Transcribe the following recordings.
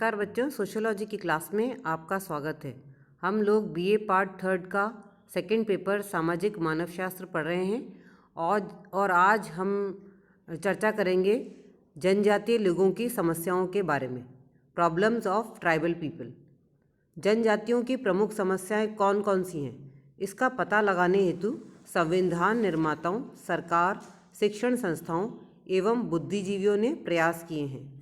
नमस्कार बच्चों, सोशियोलॉजी की क्लास में आपका स्वागत है। हम लोग बीए पार्ट 3 का सेकंड पेपर सामाजिक मानव शास्त्र पढ़ रहे हैं और आज हम चर्चा करेंगे जनजातीय लोगों की समस्याओं के बारे में। Problems of tribal people. जनजातियों की प्रमुख समस्याएं कौन कौन सी हैं, इसका पता लगाने हेतु संविधान निर्माताओं, सरकार, शिक्षण संस्थाओं एवं बुद्धिजीवियों ने प्रयास किए हैं।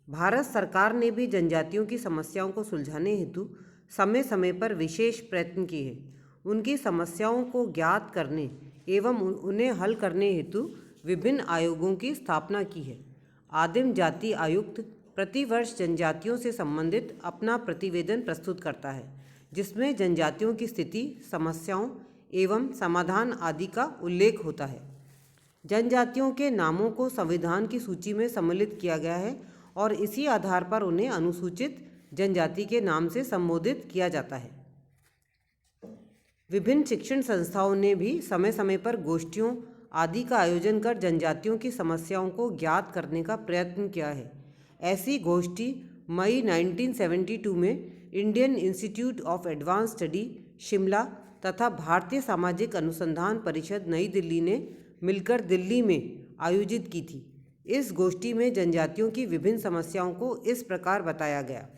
भारत सरकार ने भी जनजातियों की समस्याओं को सुलझाने हेतु समय समय पर विशेष प्रयत्न किए हैं। उनकी समस्याओं को ज्ञात करने एवं उन्हें हल करने हेतु विभिन्न आयोगों की स्थापना की है। आदिम जाति आयुक्त प्रतिवर्ष जनजातियों से संबंधित अपना प्रतिवेदन प्रस्तुत करता है, जिसमें जनजातियों की स्थिति, समस्याओं एवं समाधान आदि का उल्लेख होता है। जनजातियों के नामों को संविधान की सूची में सम्मिलित किया गया है और इसी आधार पर उन्हें अनुसूचित जनजाति के नाम से संबोधित किया जाता है। विभिन्न शिक्षण संस्थाओं ने भी समय समय पर गोष्ठियों आदि का आयोजन कर जनजातियों की समस्याओं को ज्ञात करने का प्रयत्न किया है। ऐसी गोष्ठी मई 1972 में Indian institute of advance study Shimla तथा भारतीय सामाजिक अनुसंधान परिषद नई दिल्ली ने मिलकर दिल्ली में आयोजित की थी। इस गोष्ठी में जनजातियों की विभिन्न समस्याओं को इस प्रकार बताया गया।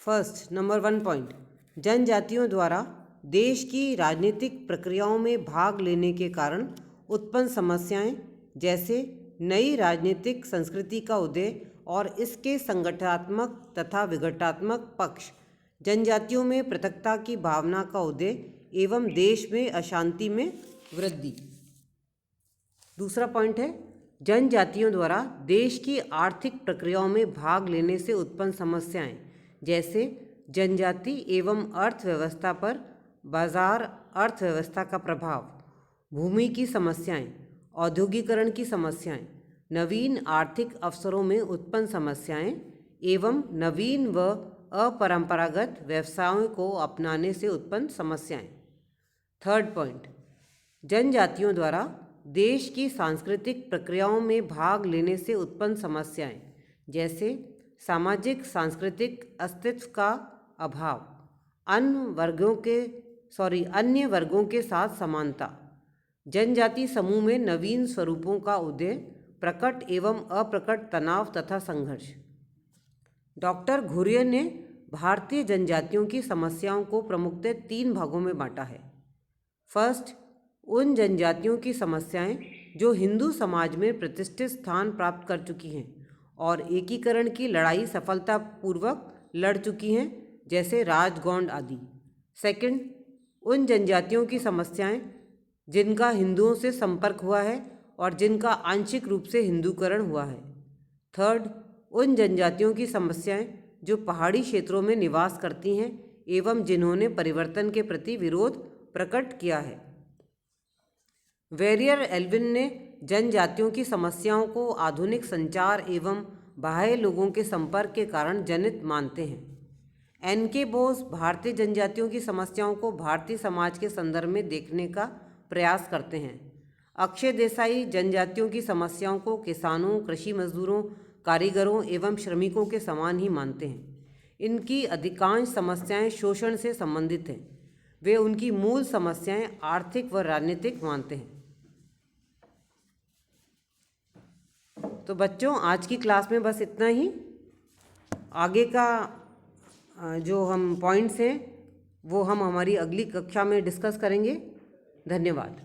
फर्स्ट, नंबर 1 पॉइंट, जनजातियों द्वारा देश की राजनीतिक प्रक्रियाओं में भाग लेने के कारण उत्पन्न समस्याएं, जैसे नई राजनीतिक संस्कृति का उदय और इसके संगठनात्मक तथा विघटनात्मक पक्ष, जनजातियों में पृथकता की भावना का उदय एवं देश में अशांति में वृद्धि। दूसरा पॉइंट है, जनजातियों द्वारा देश की आर्थिक प्रक्रियाओं में भाग लेने से उत्पन्न समस्याएं, जैसे जनजाति एवं अर्थव्यवस्था पर बाजार अर्थव्यवस्था का प्रभाव, भूमि की समस्याएं, औद्योगिकरण की समस्याएं, नवीन आर्थिक अवसरों में उत्पन्न समस्याएं एवं नवीन व अपरंपरागत व्यवसायों को अपनाने से उत्पन्न समस्याएं। थर्ड पॉइंट, जनजातियों द्वारा देश की सांस्कृतिक प्रक्रियाओं में भाग लेने से उत्पन्न समस्याएं, जैसे सामाजिक सांस्कृतिक अस्तित्व का अभाव, अन्य वर्गों के साथ समानता, जनजाति समूह में नवीन स्वरूपों का उदय, प्रकट एवं अप्रकट तनाव तथा संघर्ष। डॉक्टर घुरियर ने भारतीय जनजातियों की समस्याओं को प्रमुखतः 3 भागों में बांटा है। फर्स्ट, उन जनजातियों की समस्याएं जो हिंदू समाज में प्रतिष्ठित स्थान प्राप्त कर चुकी हैं और एकीकरण की लड़ाई सफलतापूर्वक लड़ चुकी हैं, जैसे राजगौंड आदि। सेकंड, उन जनजातियों की समस्याएं जिनका हिंदुओं से संपर्क हुआ है और जिनका आंशिक रूप से हिंदूकरण हुआ है। थर्ड, उन जनजातियों की समस्याएं जो पहाड़ी क्षेत्रों में निवास करती हैं एवं जिन्होंने परिवर्तन के प्रति विरोध प्रकट किया है। वेरियर एल्विन ने जनजातियों की समस्याओं को आधुनिक संचार एवं बाह्य लोगों के संपर्क के कारण जनित मानते हैं। एन.के. बोस भारतीय जनजातियों की समस्याओं को भारतीय समाज के संदर्भ में देखने का प्रयास करते हैं। अक्षय देसाई जनजातियों की समस्याओं को किसानों, कृषि मजदूरों, कारीगरों एवं श्रमिकों के समान ही मानते हैं। इनकी अधिकांश समस्याएं शोषण से संबंधित हैं। वे उनकी मूल समस्याएं आर्थिक व राजनीतिक मानते हैं। तो बच्चों, आज की क्लास में बस इतना ही। आगे का जो हम पॉइंट्स हैं वो हम हमारी अगली कक्षा में डिस्कस करेंगे। धन्यवाद।